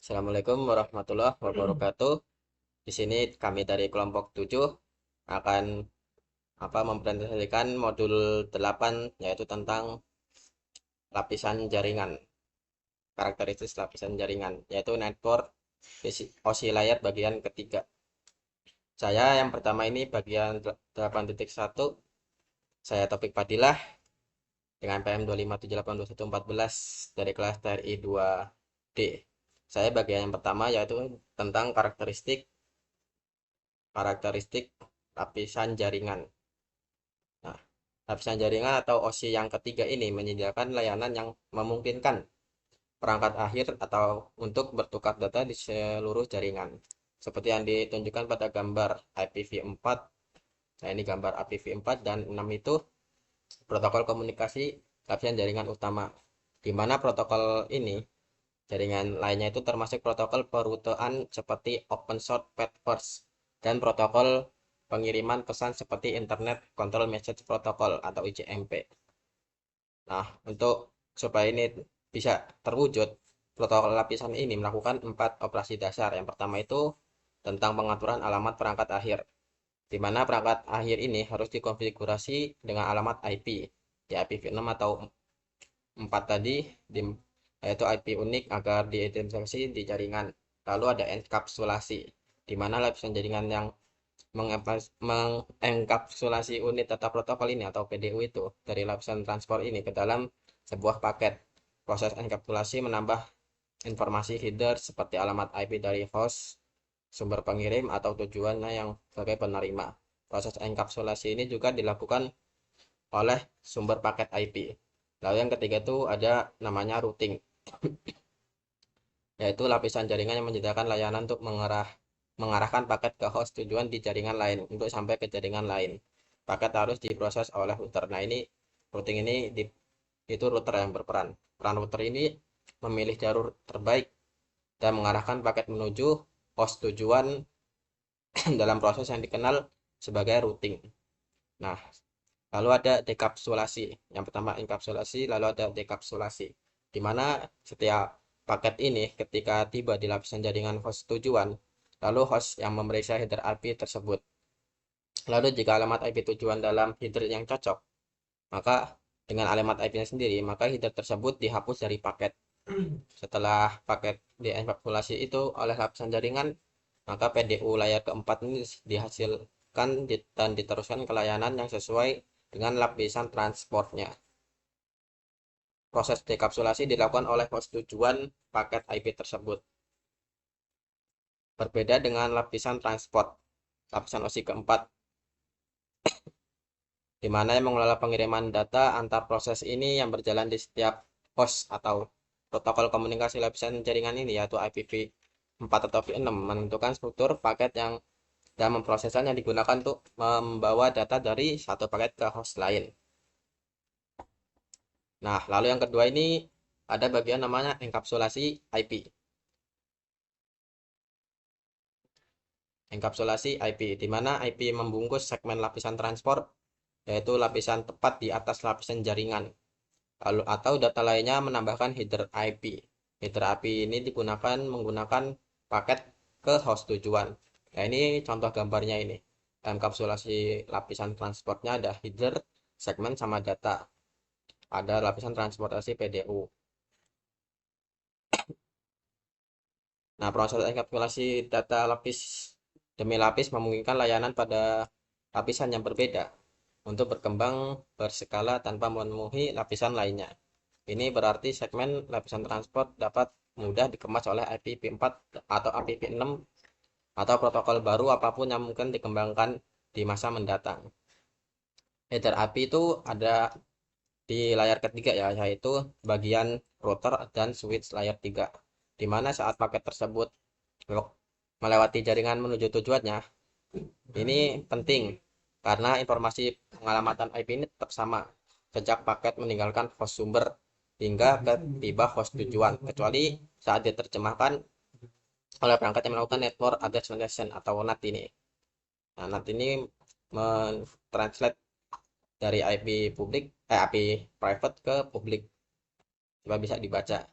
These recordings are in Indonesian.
Assalamualaikum warahmatullahi wabarakatuh. Di sini kami dari kelompok 7 akan mempresentasikan modul 8 yaitu tentang lapisan jaringan. Karakteristik lapisan jaringan yaitu network oscillator bagian ketiga. Saya yang pertama ini bagian 8.1. Saya Topik Fadilah dengan PM 2578214 dari kelas TRI 2D. Saya bagian yang pertama yaitu tentang karakteristik lapisan jaringan. Nah, lapisan jaringan atau OSI yang ketiga ini menyediakan layanan yang memungkinkan perangkat akhir atau untuk bertukar data di seluruh jaringan. Seperti yang ditunjukkan pada gambar IPv4. Nah, ini gambar IPv4 dan 6 itu protokol komunikasi lapisan jaringan utama. Di mana protokol ini jaringan lainnya itu termasuk protokol perutean seperti Open Short Path First dan protokol pengiriman pesan seperti Internet Control Message Protocol atau ICMP. Nah, untuk supaya ini bisa terwujud, protokol lapisan ini melakukan 4 operasi dasar. Yang pertama itu tentang pengaturan alamat perangkat akhir, di mana perangkat akhir ini harus dikonfigurasi dengan alamat IP, di IPv6 atau 4 tadi, yaitu IP unik agar diidentifikasi di jaringan. Lalu ada enkapsulasi, di mana lapisan jaringan yang mengenkapsulasi unit data protokol ini atau PDU itu dari lapisan transport ini ke dalam sebuah paket. Proses enkapsulasi menambah informasi header seperti alamat IP dari host, sumber pengirim, atau tujuannya yang sebagai penerima. Proses enkapsulasi ini juga dilakukan oleh sumber paket IP. Lalu yang ketiga itu ada namanya routing, yaitu lapisan jaringan yang menyediakan layanan untuk mengarahkan paket ke host tujuan di jaringan lain untuk sampai ke jaringan lain. Paket harus diproses oleh router. Nah, ini routing ini itu router yang berperan. Peran router ini memilih jalur terbaik dan mengarahkan paket menuju host tujuan dalam proses yang dikenal sebagai routing. Nah, lalu ada dekapsulasi. Yang pertama enkapsulasi, lalu ada dekapsulasi. Di mana setiap paket ini ketika tiba di lapisan jaringan host tujuan, lalu host yang memeriksa header IP tersebut. Lalu jika alamat IP tujuan dalam header yang cocok, maka dengan alamat IP-nya sendiri, maka header tersebut dihapus dari paket. Setelah paket dienkapsulasi itu oleh lapisan jaringan, maka PDU layar keempat ini dihasilkan dan diteruskan ke layanan yang sesuai dengan lapisan transportnya. Proses dekapsulasi dilakukan oleh host tujuan paket IP tersebut. Berbeda dengan lapisan transport, lapisan OSI keempat, di mana yang mengelola pengiriman data antar proses ini yang berjalan di setiap host atau protokol komunikasi lapisan jaringan ini, yaitu IPv4 atau v6, menentukan struktur paket yang dan memprosesnya yang digunakan untuk membawa data dari satu paket ke host lain. Nah, lalu yang kedua ini ada bagian namanya enkapsulasi IP. Enkapsulasi IP, di mana IP membungkus segmen lapisan transport, yaitu lapisan tepat di atas lapisan jaringan. Lalu atau data lainnya menambahkan header IP. Header IP ini digunakan menggunakan paket ke host tujuan. Nah, ini contoh gambarnya ini. Enkapsulasi lapisan transportnya ada header, segmen, sama data. Ada lapisan transportasi PDU. Nah, proses enkapsulasi data lapis demi lapis memungkinkan layanan pada lapisan yang berbeda untuk berkembang berskala tanpa memenuhi lapisan lainnya. Ini berarti segmen lapisan transport dapat mudah dikemas oleh IPv4 atau IPv6 atau protokol baru apapun yang mungkin dikembangkan di masa mendatang. Header API itu ada di layar ketiga ya, yaitu bagian router dan switch layar 3. Di mana saat paket tersebut melewati jaringan menuju tujuannya, ini penting karena informasi pengalamatan IP ini tetap sama sejak paket meninggalkan host sumber hingga ke tiba host tujuan, kecuali saat diterjemahkan oleh perangkat yang melakukan network address translation atau NAT ini. Nah, NAT ini mentranslate dari IP publik, IP private ke publik. Coba bisa dibaca.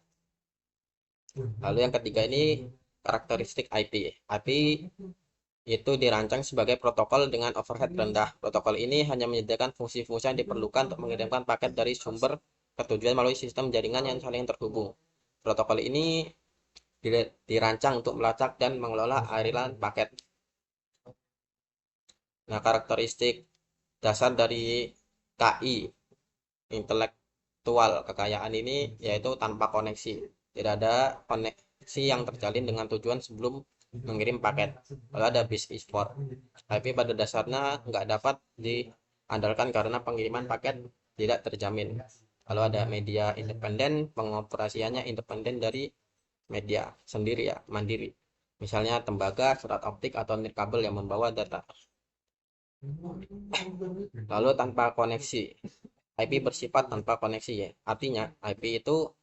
Lalu yang ketiga ini karakteristik IP. IP itu dirancang sebagai protokol dengan overhead rendah. Protokol ini hanya menyediakan fungsi-fungsi yang diperlukan untuk mengirimkan paket dari sumber ke tujuan melalui sistem jaringan yang saling terhubung. Protokol ini dirancang untuk melacak dan mengelola aliran paket. Nah, karakteristik dasar dari KI, intelektual kekayaan ini, yaitu tanpa koneksi. Tidak ada koneksi yang terjalin dengan tujuan sebelum mengirim paket. Lalu ada base effort. IP pada dasarnya nggak dapat diandalkan karena pengiriman paket tidak terjamin. Lalu ada media independen, pengoperasiannya independen dari media sendiri ya, mandiri. Misalnya tembaga, surat optik, atau nirkabel yang membawa data. Lalu tanpa koneksi. IP bersifat tanpa koneksi ya. Artinya IP itu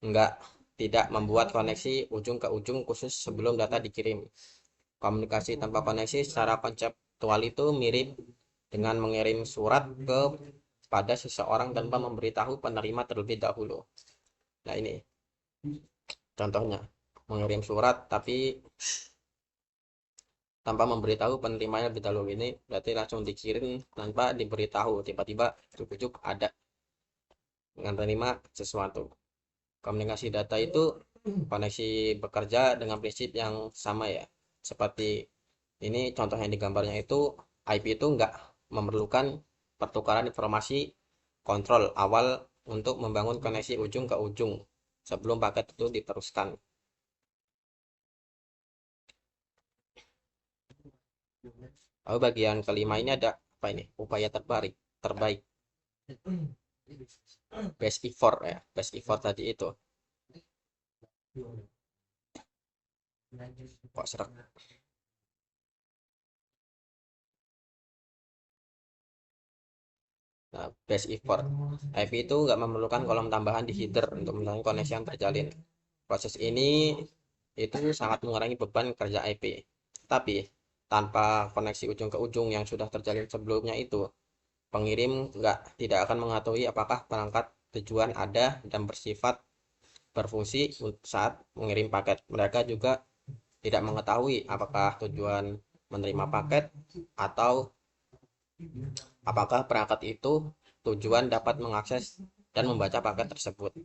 enggak tidak membuat koneksi ujung ke ujung khusus sebelum data dikirim. Komunikasi tanpa koneksi secara konseptual itu mirip dengan mengirim surat pada seseorang tanpa memberitahu penerima terlebih dahulu. Nah, ini contohnya. Mengirim surat tapi tanpa memberitahu penerimanya lebih dahulu, ini berarti langsung dikirim tanpa diberitahu, tiba-tiba ujuk-ujuk ada dengan penerima sesuatu. Komunikasi data itu koneksi bekerja dengan prinsip yang sama ya, seperti ini contoh yang digambarnya itu. IP itu enggak memerlukan pertukaran informasi kontrol awal untuk membangun koneksi ujung ke ujung sebelum paket itu diteruskan. Lalu bagian kelima ini ada apa ini? Upaya terbaik. Best effort ya. Best effort tadi itu. Kok serak? Nah, best effort. IP itu nggak memerlukan kolom tambahan di header untuk menjalin koneksi yang terjalin. Proses ini itu sangat mengurangi beban kerja IP. Tapi tanpa koneksi ujung ke ujung yang sudah terjalin sebelumnya itu, pengirim tidak akan mengetahui apakah perangkat tujuan ada dan bersifat berfungsi saat mengirim paket. Mereka juga tidak mengetahui apakah tujuan menerima paket atau apakah perangkat itu tujuan dapat mengakses dan membaca paket tersebut.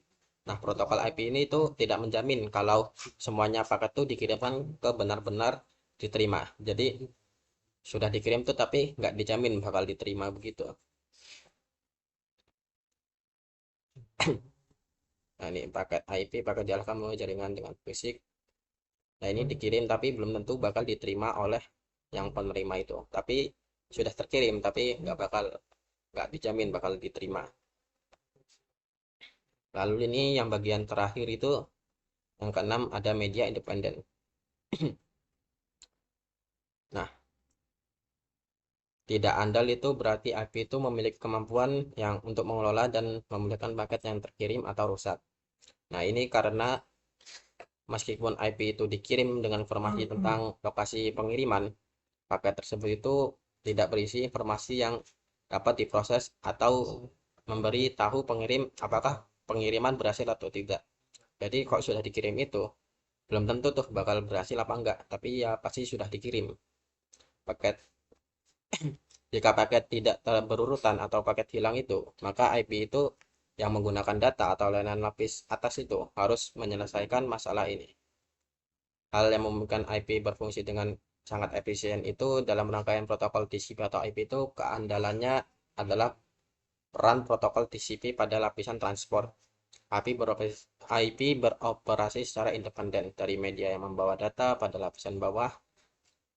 Nah, protokol IP ini itu tidak menjamin kalau semuanya paket itu dikirimkan ke benar-benar diterima. Jadi sudah dikirim tuh tapi nggak dijamin bakal diterima begitu. Nah, ini paket IP, paket dialihkan melalui jaringan dengan fisik. Nah, ini dikirim tapi belum tentu bakal diterima oleh yang penerima itu. Tapi sudah terkirim tapi nggak dijamin bakal diterima. Lalu ini yang bagian terakhir itu yang keenam ada media independen. Nah, tidak andal itu berarti IP itu memiliki kemampuan yang untuk mengelola dan memulihkan paket yang terkirim atau rusak. Nah, ini karena meskipun IP itu dikirim dengan informasi tentang lokasi pengiriman, paket tersebut itu tidak berisi informasi yang dapat diproses atau memberi tahu pengirim apakah pengiriman berhasil atau tidak. Jadi kalau sudah dikirim itu belum tentu tuh bakal berhasil apa enggak, tapi ya pasti sudah dikirim paket. Jika paket tidak berurutan atau paket hilang itu, maka IP itu yang menggunakan data atau layanan lapis atas itu harus menyelesaikan masalah ini. Hal yang memungkinkan IP berfungsi dengan sangat efisien itu dalam rangkaian protokol TCP atau IP itu keandalannya adalah peran protokol TCP pada lapisan transport. IP beroperasi secara independen dari media yang membawa data pada lapisan bawah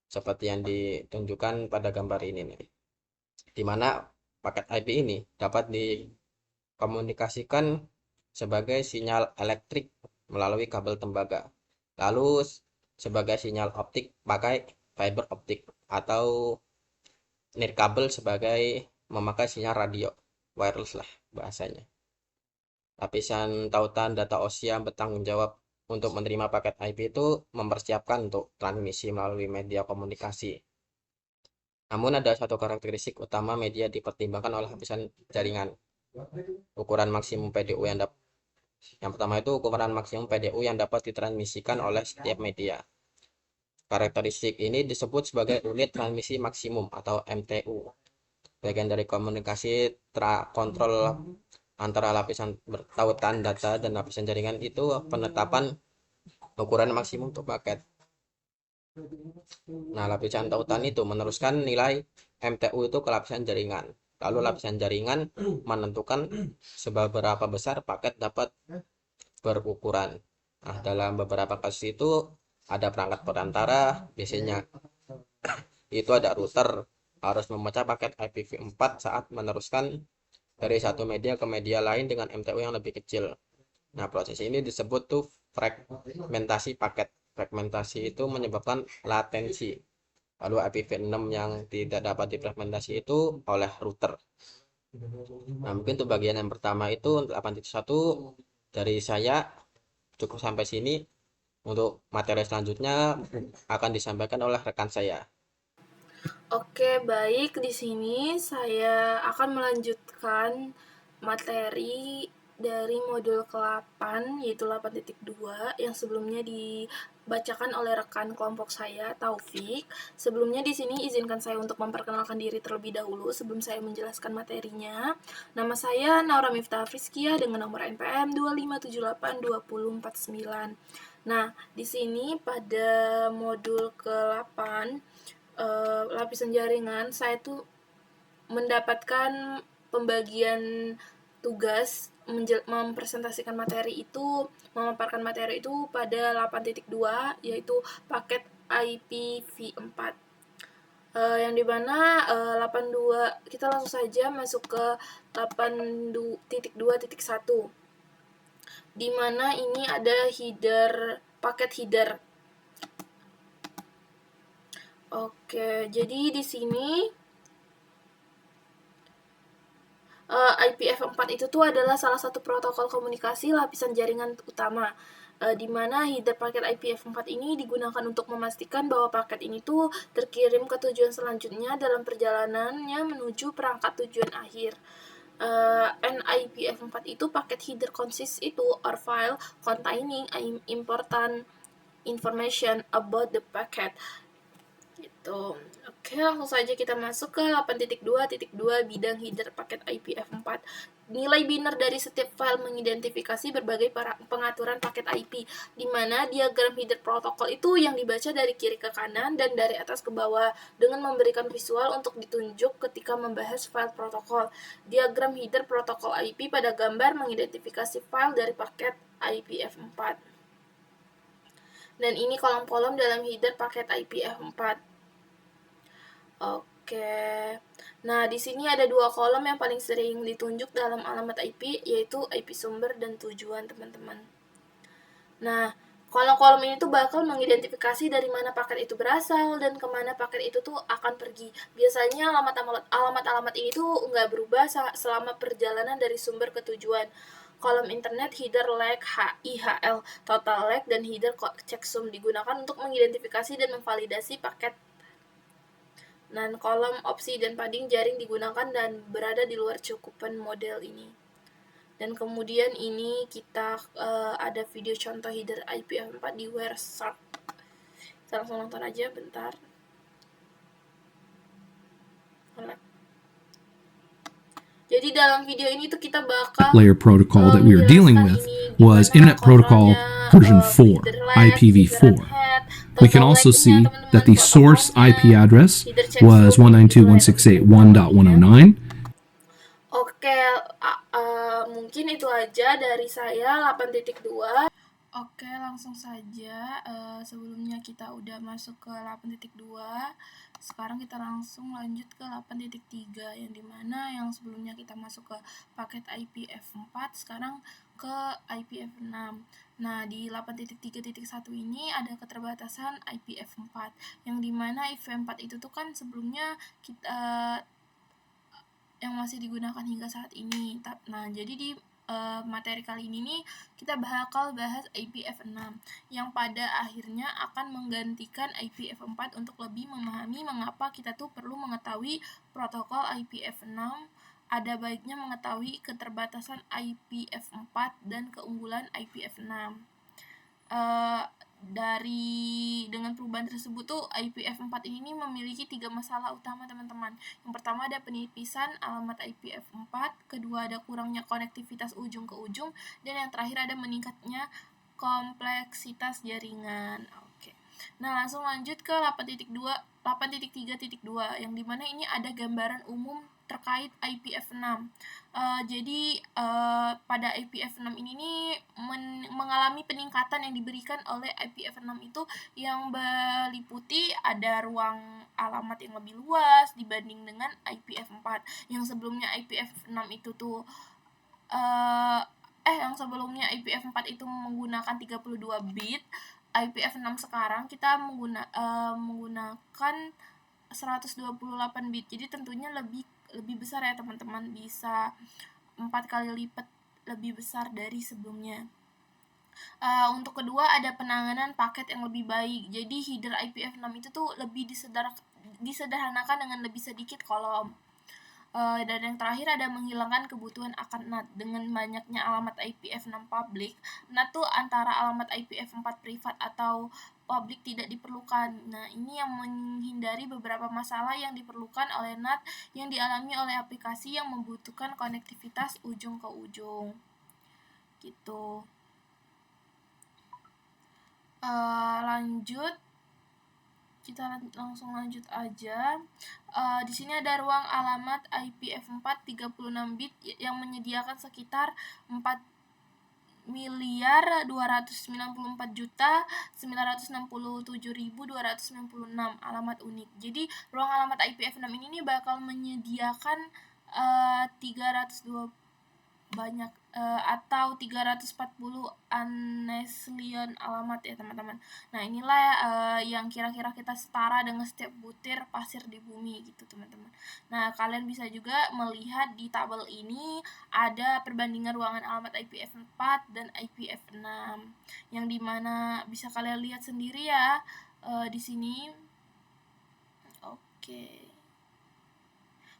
seperti yang ditunjukkan pada gambar ini nih. Di mana paket IP ini dapat dikomunikasikan sebagai sinyal elektrik melalui kabel tembaga. Lalu sebagai sinyal optik pakai fiber optik atau nirkabel sebagai memakai sinyal radio wireless lah bahasanya. Lapisan tautan data OSI yang bertanggung jawab untuk menerima paket IP itu mempersiapkan untuk transmisi melalui media komunikasi. Namun ada satu karakteristik utama media dipertimbangkan oleh lapisan jaringan. Ukuran maksimum PDU yang Yang pertama itu ukuran maksimum PDU yang dapat ditransmisikan oleh setiap media. Karakteristik ini disebut sebagai unit transmisi maksimum atau MTU. Bagian dari komunikasi kontrol antara lapisan bertautan data dan lapisan jaringan itu penetapan ukuran maksimum untuk paket. Nah, lapisan tautan itu meneruskan nilai MTU itu ke lapisan jaringan. Lalu lapisan jaringan menentukan seberapa besar paket dapat berukuran. Nah, dalam beberapa kasus itu ada perangkat perantara, biasanya itu ada router harus memecah paket IPv4 saat meneruskan dari satu media ke media lain dengan MTU yang lebih kecil. Nah, proses ini disebut tuh fragmentasi paket. Fragmentasi itu menyebabkan latensi. Lalu IPv6 yang tidak dapat difragmentasi itu oleh router. Nah, mungkin untuk bagian yang pertama itu untuk 8.1 dari saya cukup sampai sini. Untuk materi selanjutnya akan disampaikan oleh rekan saya. Oke, baik. Di sini saya akan melanjutkan materi dari modul ke-8, yaitu 8.2, yang sebelumnya dibacakan oleh rekan kelompok saya, Taufik. Sebelumnya di sini izinkan saya untuk memperkenalkan diri terlebih dahulu sebelum saya menjelaskan materinya. Nama saya Naura Miftah Friskia dengan nomor NPM 25782049. Nah, di sini pada modul ke-8 lapisan jaringan, saya tuh mendapatkan pembagian tugas mempresentasikan materi itu, memaparkan materi itu pada 8.2, yaitu paket IPv4. Yang dimana 82, kita langsung saja masuk ke 8.2.1, dimana ini ada header, paket header. Oke, jadi di sini IPv4 itu tuh adalah salah satu protokol komunikasi lapisan jaringan utama, di mana header paket IPv4 ini digunakan untuk memastikan bahwa paket ini tuh terkirim ke tujuan selanjutnya dalam perjalanannya menuju perangkat tujuan akhir. NIPv4 itu paket header consists itu or file containing important information about the packet. Gitu. Oke, langsung saja kita masuk ke 8.2.2 bidang header paket IPv4. Nilai biner dari setiap file mengidentifikasi berbagai pengaturan paket IP, di mana diagram header protokol itu yang dibaca dari kiri ke kanan dan dari atas ke bawah dengan memberikan visual untuk ditunjuk ketika membahas file protokol. Diagram header protokol IP pada gambar mengidentifikasi file dari paket IPv4. Dan ini kolom-kolom dalam header paket IPv4. Oke. Nah, di sini ada dua kolom yang paling sering ditunjuk dalam alamat IP, yaitu IP sumber dan tujuan, teman-teman. Nah, kolom-kolom ini tuh bakal mengidentifikasi dari mana paket itu berasal dan kemana paket itu tuh akan pergi. Biasanya alamat-alamat ini tuh nggak berubah selama perjalanan dari sumber ke tujuan. Kolom internet, header leg, IHL, total leg, dan header checksum digunakan untuk mengidentifikasi dan memvalidasi paket. Dan kolom opsi dan padding jaring digunakan dan berada di luar cakupan model ini. Dan kemudian ini kita ada video contoh header IPv4 di Wireshark. Kita langsung nonton aja bentar. Jadi dalam video ini tuh kita bakal layer protocol that we were dealing with was Internet Protocol version 4, IPv4. We can also see that the source IP address was 192.168.1.109. Oke, mungkin itu aja dari saya 8.2. Oke, langsung saja. Sebelumnya kita udah masuk ke 8.2. Sekarang kita langsung lanjut ke 8.3, yang dimana yang sebelumnya kita masuk ke paket IPv4, sekarang ke IPv6. Nah, di 8.3.1 ini ada keterbatasan IPv4, yang dimana IPv4 itu tuh kan sebelumnya kita yang masih digunakan hingga saat ini. Nah, jadi di materi kali ini nih kita bakal bahas IPv6 yang pada akhirnya akan menggantikan IPv4 untuk lebih memahami mengapa kita tuh perlu mengetahui protokol IPv6 ada baiknya mengetahui keterbatasan IPv4 dan keunggulan IPv6. Dengan perubahan tersebut tuh IPv4 ini memiliki 3 masalah utama teman-teman. Yang pertama ada penipisan alamat IPv4, kedua ada kurangnya konektivitas ujung ke ujung, dan yang terakhir ada meningkatnya kompleksitas jaringan. Oke. Nah, langsung lanjut ke 8.3.2 yang dimana ini ada gambaran umum terkait IPv6. Jadi pada IPv6 ini mengalami peningkatan yang diberikan oleh IPv6 itu yang meliputi ada ruang alamat yang lebih luas dibanding dengan IPv4. Yang sebelumnya IPv6 itu tuh yang sebelumnya IPv4 itu menggunakan 32 bit, IPv6 sekarang kita menggunakan 128 bit. Jadi tentunya lebih besar ya teman-teman, bisa 4 kali lipat lebih besar dari sebelumnya. Untuk kedua ada penanganan paket yang lebih baik. Jadi header IPv6 itu tuh lebih disederhanakan dengan lebih sedikit kolom. Dan yang terakhir ada menghilangkan kebutuhan akan NAT. Dengan banyaknya alamat IPv6 publik, NAT tuh antara alamat IPv4 privat atau publik tidak diperlukan. Nah, ini yang menghindari beberapa masalah yang diperlukan oleh NAT yang dialami oleh aplikasi yang membutuhkan konektivitas ujung ke ujung. Gitu. Lanjut. Kita langsung lanjut aja. Di sini ada ruang alamat IPv4 36 bit yang menyediakan sekitar 4.294.967.296 alamat unik. Jadi ruang alamat IPv6 ini bakal menyediakan 320 banyak atau 340 uneslion alamat ya teman-teman. Nah, inilah yang kira-kira kita setara dengan setiap butir pasir di bumi gitu teman-teman. Nah, kalian bisa juga melihat di tabel ini ada perbandingan ruangan alamat IPv4 dan IPv6 yang dimana bisa kalian lihat sendiri ya di sini. Oke.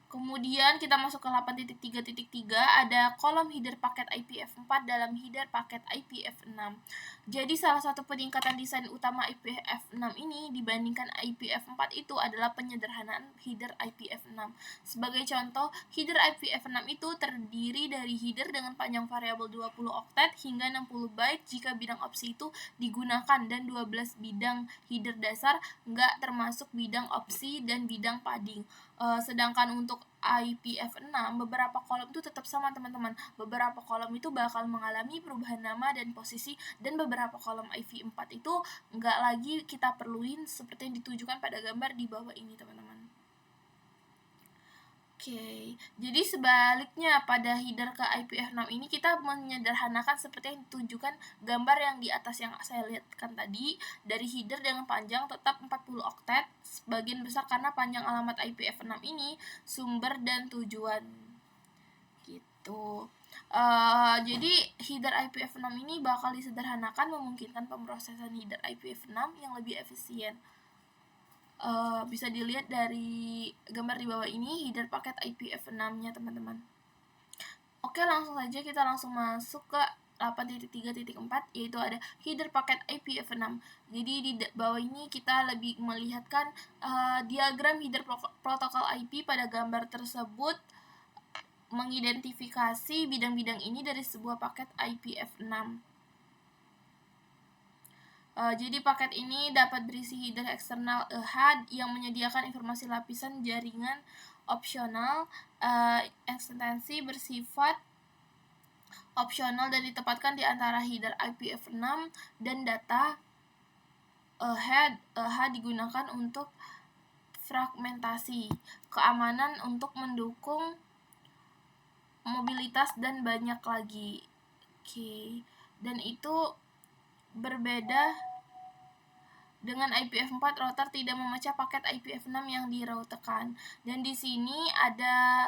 Kemudian kita masuk ke 8.3.3, ada kolom header paket IPv4 dalam header paket IPv6. Jadi salah satu peningkatan desain utama IPv6 ini dibandingkan IPv4 itu adalah penyederhanaan header IPv6. Sebagai contoh, header IPv6 itu terdiri dari header dengan panjang variabel 20 oktet hingga 60 byte jika bidang opsi itu digunakan, dan 12 bidang header dasar, nggak termasuk bidang opsi dan bidang padding. Sedangkan untuk IPv6 beberapa kolom itu tetap sama teman-teman. Beberapa kolom itu bakal mengalami perubahan nama dan posisi, dan beberapa kolom IPv4 itu nggak lagi kita perluin seperti yang ditunjukkan pada gambar di bawah ini teman-teman. Oke, jadi sebaliknya pada header ke IPv6 ini kita menyederhanakan seperti yang ditunjukkan gambar yang di atas yang saya lihatkan tadi. Dari header dengan panjang tetap 40 oktet, sebagian besar karena panjang alamat IPv6 ini sumber dan tujuan. Gitu. Jadi header IPv6 ini bakal disederhanakan memungkinkan pemrosesan header IPv6 yang lebih efisien. Bisa dilihat dari gambar di bawah ini header paket IPv6-nya teman-teman. Oke, langsung saja kita masuk ke 8.3.4, yaitu ada header paket IPv6. Jadi di bawah ini kita lebih melihatkan diagram header protokol IP. Pada gambar tersebut mengidentifikasi bidang-bidang ini dari sebuah paket IPv6. Jadi paket ini dapat berisi header eksternal EHAD yang menyediakan informasi lapisan jaringan opsional, ekstensi bersifat opsional dan ditempatkan di antara header IPv6 dan data EHAD. EHAD digunakan untuk fragmentasi, keamanan, untuk mendukung mobilitas, dan banyak lagi. Oke. Dan itu berbeda dengan IPv4, router tidak memecah paket IPv6 yang diroutekan. Dan di sini ada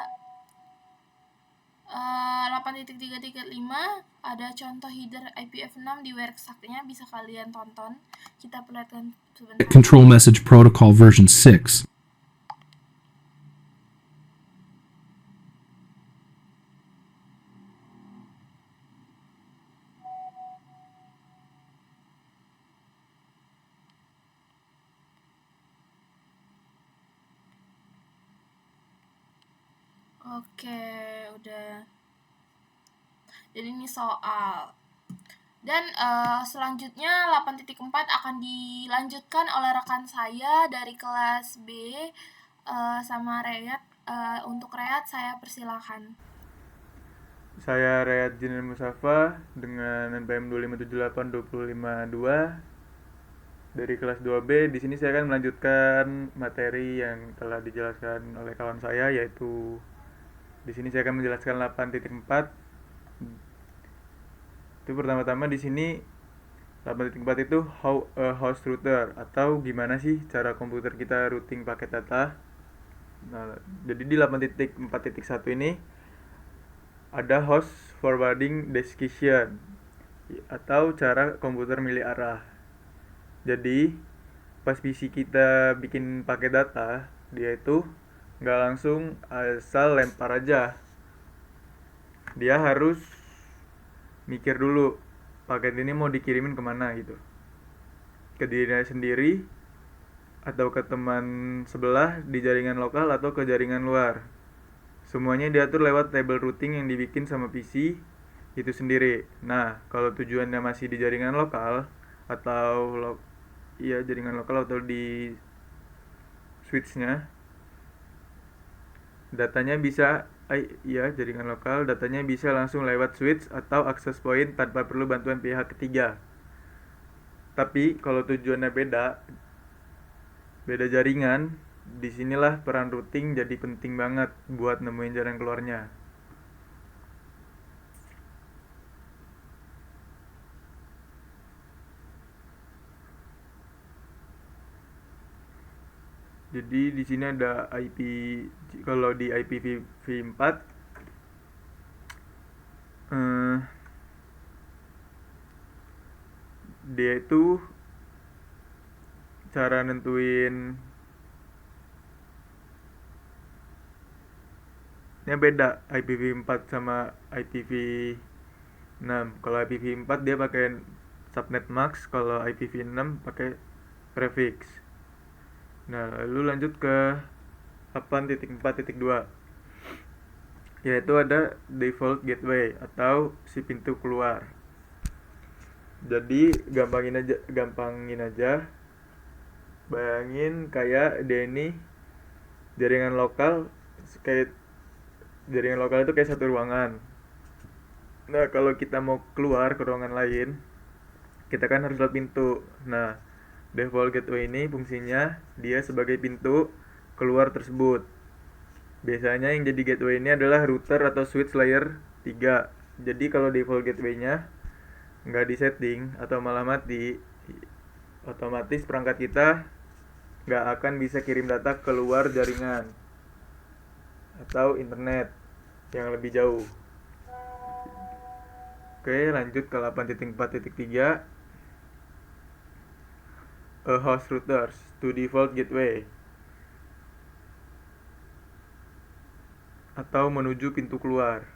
8.3.5 ada contoh header IPv6 di WordStack-nya, bisa kalian tonton. Kita perlihatkan sebentar. Control Message Protocol version 6. Oke, udah. Jadi ini soal. Dan selanjutnya 8.4 akan dilanjutkan oleh rekan saya dari kelas B sama Reyat. Untuk Reyat saya persilakan. Saya Reyat Jinil Musafa dengan NPM 2578252 dari kelas 2B. Di sini saya akan melanjutkan materi yang telah dijelaskan oleh kawan saya, yaitu di sini saya akan menjelaskan 8.4. Itu pertama-tama di sini 8.4 itu how a host router, atau gimana sih cara komputer kita routing paket data. Nah, jadi di 8.4.1 ini ada host forwarding destination atau cara komputer milih arah. Jadi pas PC kita bikin paket data, dia itu nggak langsung asal lempar aja. Dia harus mikir dulu paket ini mau dikirimin kemana gitu, ke dirinya sendiri atau ke teman sebelah di jaringan lokal atau ke jaringan luar. Semuanya diatur lewat table routing yang dibikin sama PC itu sendiri. Nah, kalau tujuannya masih di jaringan lokal atau jaringan lokal atau di switchnya, datanya bisa jaringan lokal, datanya bisa langsung lewat switch atau access point tanpa perlu bantuan pihak ketiga. Tapi kalau tujuannya beda jaringan, disinilah peran routing jadi penting banget buat nemuin jalan keluarnya. Jadi di sini ada IP. Kalau di IPv4 dia itu cara nentuin beda IPv4 sama IPv6. Kalau IPv4 dia pakai subnet max, kalau IPv6 pakai prefix. Nah, lalu lanjut ke 8.4.2, yaitu ada default gateway atau si pintu keluar. Jadi gampangin aja. Bayangin kayak dia ini jaringan lokal itu kayak satu ruangan. Nah, kalau kita mau keluar ke ruangan lain, kita kan harus lewat pintu. Nah, default gateway ini fungsinya dia sebagai pintu keluar tersebut. Biasanya yang jadi gateway ini adalah router atau switch layer 3. Jadi kalau default gateway-nya nggak disetting atau malah mati, otomatis perangkat kita nggak akan bisa kirim data keluar jaringan atau internet yang lebih jauh. Oke, lanjut ke 8.4.3. A host routers to default gateway atau menuju pintu keluar.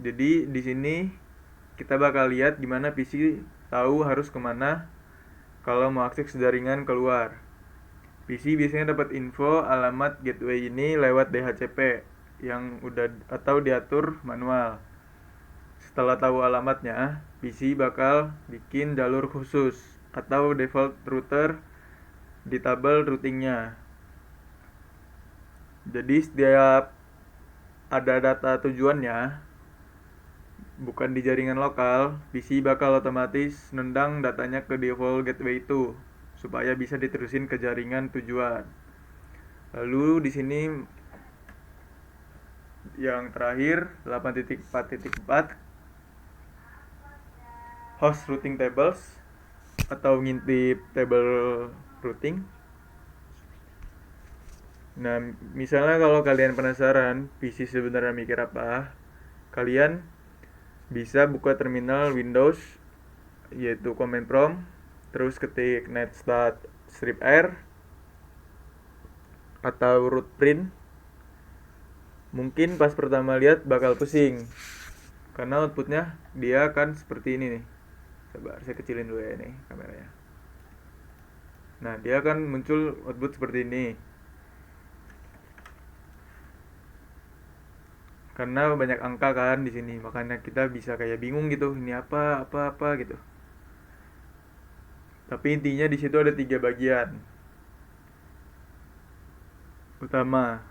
Jadi di sini kita bakal lihat gimana PC tahu harus kemana kalau mau akses jaringan keluar. PC biasanya dapat info alamat gateway ini lewat DHCP yang udah atau diatur manual. Setelah tahu alamatnya, PC bakal bikin jalur khusus atau default router di tabel routingnya. Jadi setiap ada data tujuannya, bukan di jaringan lokal, PC bakal otomatis nendang datanya ke default gateway itu supaya bisa diterusin ke jaringan tujuan. Lalu di sini yang terakhir 8.4.4 host routing tables atau ngintip table routing. Nah, misalnya kalau kalian penasaran PC sebenarnya mikir apa, kalian bisa buka terminal Windows, yaitu command prompt, terus ketik net/strip/r atau root print. Mungkin pas pertama lihat bakal pusing karena outputnya dia akan seperti ini nih. Coba saya kecilin dulu ya ini kameranya. Nah, dia akan muncul output seperti ini. karena banyak angka kan di sini, makanya kita bisa kayak bingung gitu, ini apa gitu. Tapi intinya di situ ada 3 bagian utama.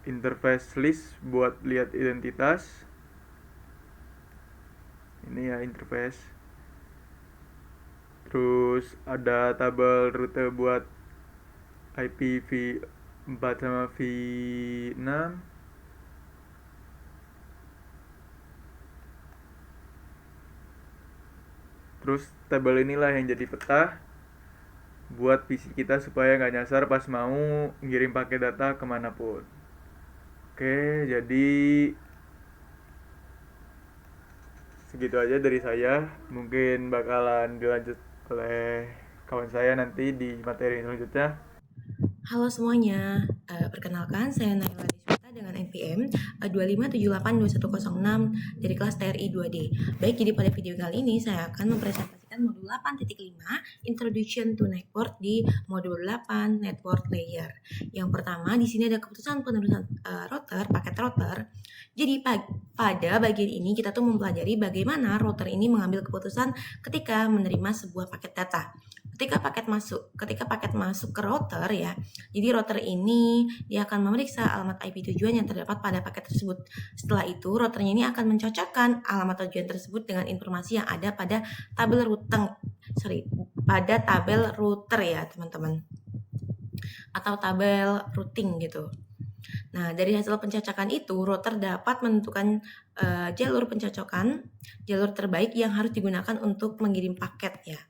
Interface list buat lihat identitas, ini ya interface. Terus ada tabel rute buat IPv4 sama v6. Terus tabel inilah yang jadi peta buat PC kita supaya nggak nyasar pas mau ngirim pakai data kemanapun. Oke, jadi segitu aja dari saya. Mungkin bakalan dilanjut oleh kawan saya nanti di materi selanjutnya. Halo semuanya, perkenalkan saya Naila Deswita dengan NPM 25782106 dari kelas TRI 2D. Baik, jadi pada video kali ini saya akan mempresentasikan modul 8.5 Introduction to Network di modul 8 Network Layer. Yang pertama, di sini ada keputusan penerusan router, paket router. Jadi pada bagian ini kita tuh mempelajari bagaimana router ini mengambil keputusan ketika menerima sebuah paket data. Ketika paket masuk ke router ya, jadi router ini dia akan memeriksa alamat IP tujuan yang terdapat pada paket tersebut. Setelah itu routernya ini akan mencocokkan alamat tujuan tersebut dengan informasi yang ada pada tabel router ya teman-teman, atau tabel routing gitu. Nah, dari hasil pencocokan itu, router dapat menentukan jalur terbaik yang harus digunakan untuk mengirim paket ya.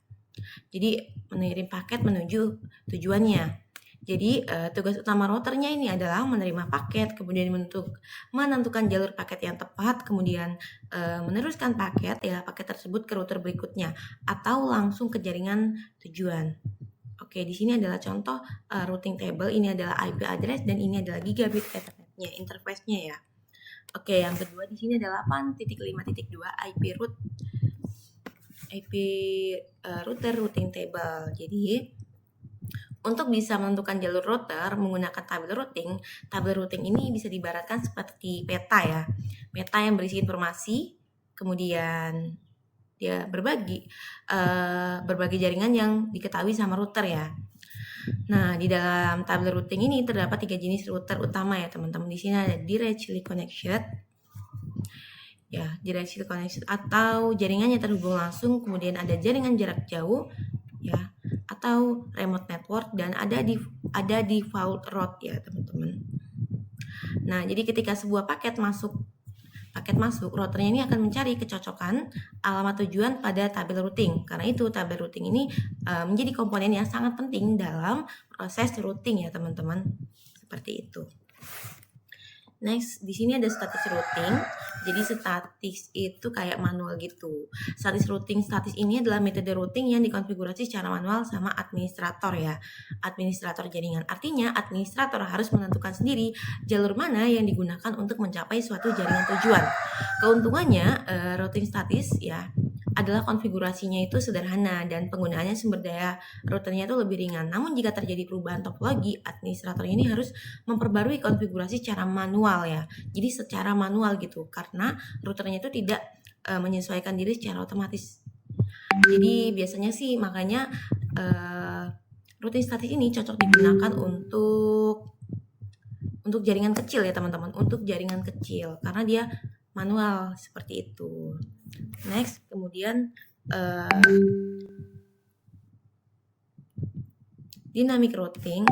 Jadi mengirim paket menuju tujuannya. Jadi tugas utama routernya ini adalah menerima paket, kemudian menentukan jalur paket yang tepat, kemudian meneruskan paket tersebut ke router berikutnya atau langsung ke jaringan tujuan. Oke, di sini adalah contoh routing table. Ini adalah IP address dan ini adalah gigabit Ethernetnya, interface-nya ya. Oke, yang kedua di sini adalah 8.5.2 IP router routing table. Jadi untuk bisa menentukan jalur router menggunakan tabel routing ini bisa diibaratkan seperti peta ya. Peta yang berisi informasi, kemudian dia berbagi jaringan yang diketahui sama router ya. Nah, di dalam tabel routing ini terdapat 3 jenis router utama ya teman-teman. Di sini ada directly connected ya, directly connected atau jaringannya terhubung langsung, kemudian ada jaringan jarak jauh ya, atau remote network, dan ada default route ya teman-teman. Nah, jadi ketika sebuah paket masuk, routernya ini akan mencari kecocokan alamat tujuan pada tabel routing. Karena itu tabel routing ini menjadi komponen yang sangat penting dalam proses routing ya teman-teman. Seperti itu. Next, di sini ada status routing. Jadi statis itu kayak manual gitu. Status ini adalah metode routing yang dikonfigurasi secara manual sama administrator ya. Administrator jaringan. Artinya administrator harus menentukan sendiri jalur mana yang digunakan untuk mencapai suatu jaringan tujuan. Keuntungannya routing statis ya adalah konfigurasinya itu sederhana dan penggunaannya sumber daya routernya itu lebih ringan. Namun jika terjadi perubahan topologi, administrator ini harus memperbarui konfigurasi secara manual ya. Jadi secara manual gitu, karena routernya itu tidak menyesuaikan diri secara otomatis. Jadi biasanya sih makanya routing statis ini cocok digunakan untuk jaringan kecil ya teman-teman, untuk jaringan kecil karena dia manual seperti itu. Next, kemudian dynamic routing.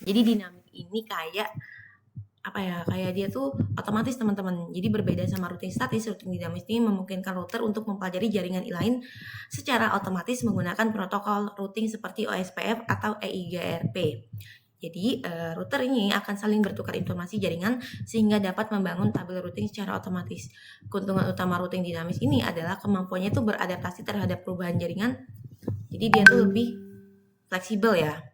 Jadi dynamic ini kayak dia tuh otomatis teman-teman. Jadi berbeda sama routing statis, routing dinamis ini memungkinkan router untuk mempelajari jaringan lain secara otomatis menggunakan protokol routing seperti OSPF atau EIGRP. Jadi router ini akan saling bertukar informasi jaringan sehingga dapat membangun tabel routing secara otomatis. Keuntungan utama routing dinamis ini adalah kemampuannya itu beradaptasi terhadap perubahan jaringan. Jadi dia tuh lebih fleksibel ya.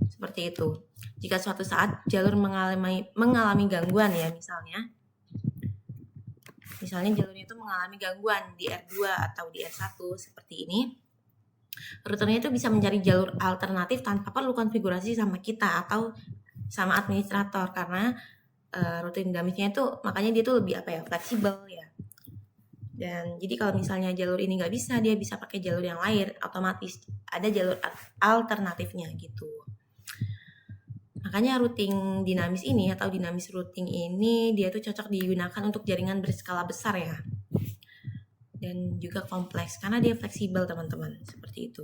Seperti itu. Jika suatu saat jalur mengalami gangguan ya, misalnya jalurnya itu mengalami gangguan di R2 atau di R1 seperti ini, routernya itu bisa mencari jalur alternatif tanpa perlu konfigurasi sama kita atau sama administrator, karena routing dinamisnya itu makanya dia tuh lebih fleksibel ya. Dan jadi kalau misalnya jalur ini nggak bisa, dia bisa pakai jalur yang lain, otomatis ada jalur alternatifnya gitu. Makanya routing dinamis ini atau dinamis routing ini dia tuh cocok digunakan untuk jaringan berskala besar ya. Dan juga kompleks karena dia fleksibel teman-teman, seperti itu.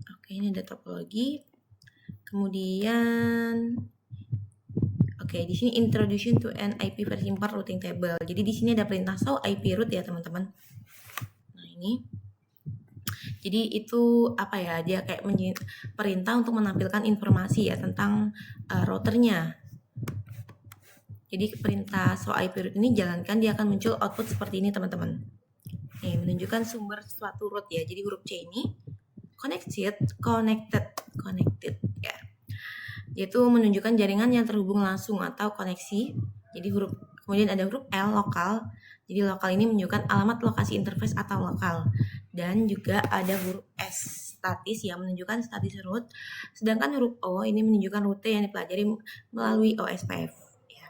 Oke, ini ada topologi. Kemudian di sini introduction to an IP versi 4 routing table. Jadi di sini ada perintah show IP route ya teman-teman. Nah ini, jadi itu dia kayak perintah untuk menampilkan informasi ya tentang routernya. Jadi perintah show IP route ini jalankan, dia akan muncul output seperti ini teman-teman. Nih, menunjukkan sumber suatu route ya. Jadi huruf C ini connected ya. Yaitu menunjukkan jaringan yang terhubung langsung atau koneksi. Jadi kemudian ada huruf L lokal. Jadi lokal ini menunjukkan alamat lokasi interface atau lokal. Dan juga ada huruf S statis yang menunjukkan status route. Sedangkan huruf O ini menunjukkan rute yang dipelajari melalui OSPF. Ya,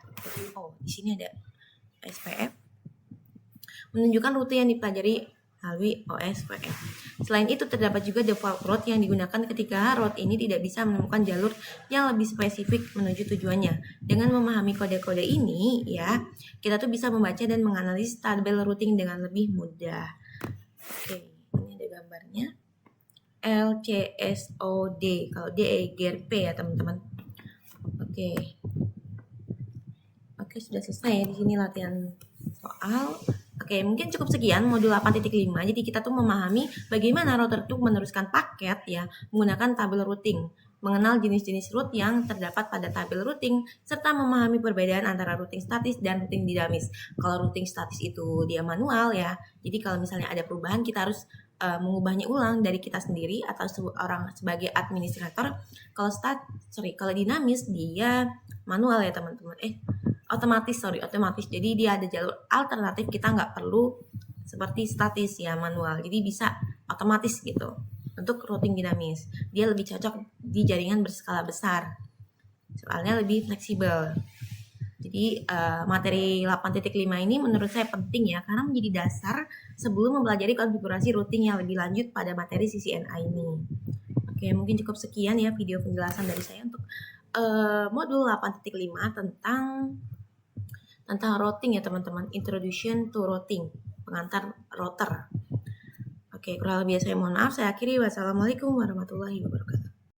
di sini ada OSPF. Menunjukkan rute yang dipelajari melalui OSPF. Selain itu terdapat juga default route yang digunakan ketika route ini tidak bisa menemukan jalur yang lebih spesifik menuju tujuannya. Dengan memahami kode-kode ini ya, kita tuh bisa membaca dan menganalisis tabel routing dengan lebih mudah. Oke, ini ada gambarnya. LCSOD, kalau D GRP ya teman-teman. Oke, sudah selesai ya di sini latihan soal. Oke, mungkin cukup sekian modul 8.5. Jadi kita tuh memahami bagaimana router tuh meneruskan paket ya menggunakan tabel routing, mengenal jenis-jenis route yang terdapat pada tabel routing, serta memahami perbedaan antara routing statis dan routing dinamis. Kalau routing statis itu dia manual ya. Jadi kalau misalnya ada perubahan kita harus mengubahnya ulang dari kita sendiri atau orang sebagai administrator. Kalau dinamis dia manual ya teman-teman. Otomatis. Jadi dia ada jalur alternatif, kita nggak perlu seperti statis ya manual. Jadi bisa otomatis gitu. Untuk routing dinamis, dia lebih cocok di jaringan berskala besar. Soalnya lebih fleksibel. Jadi materi 8.5 ini menurut saya penting ya karena menjadi dasar sebelum mempelajari konfigurasi routing yang lebih lanjut pada materi CCNA ini. Oke, mungkin cukup sekian ya video penjelasan dari saya untuk modul 8.5 tentang routing ya teman-teman, introduction to routing, pengantar router. Oke, kurang lebih saya mohon maaf, saya akhiri. Wassalamualaikum warahmatullahi wabarakatuh.